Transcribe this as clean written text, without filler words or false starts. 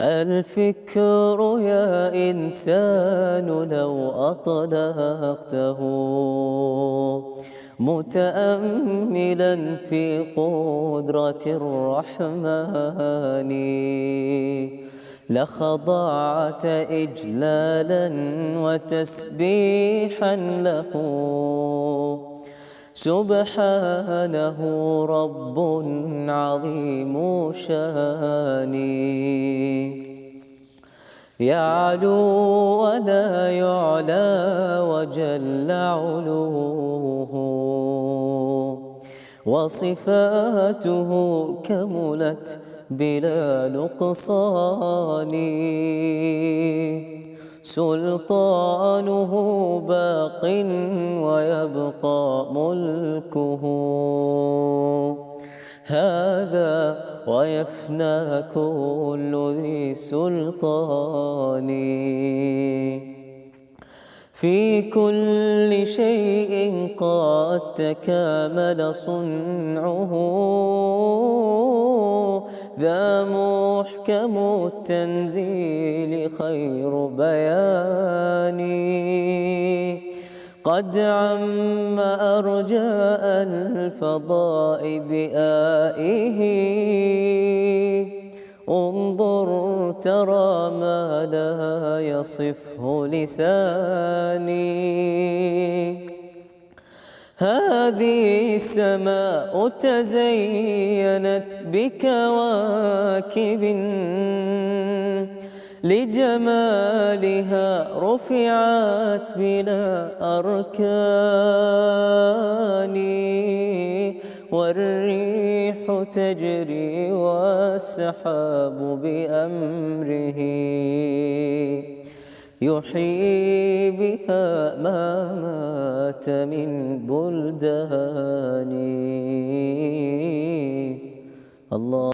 الفكر يا إنسان لو أطلقته متأملا في قدرة الرحمن لخضعت إجلالا وتسبيحا له سبحانه رب عظيم شاني يعلو ولا يعلى وجل علوه وصفاته كملت بلا نقصان سلطانه باق ويبقى ملكه هذا ويفنى كل ذي سلطان في كل شيء قد تكامل صنعه ذا محكم التنزيل خير بيان قد عم أرجاء الفضاء بآئه انظر ترى ما لا يصفه لساني هذه السماء تزينت بكواكب لجمالها رفعت بلا أركان والريح تجري والسحاب بأمره يحيي بها ما مات من بلدان الله.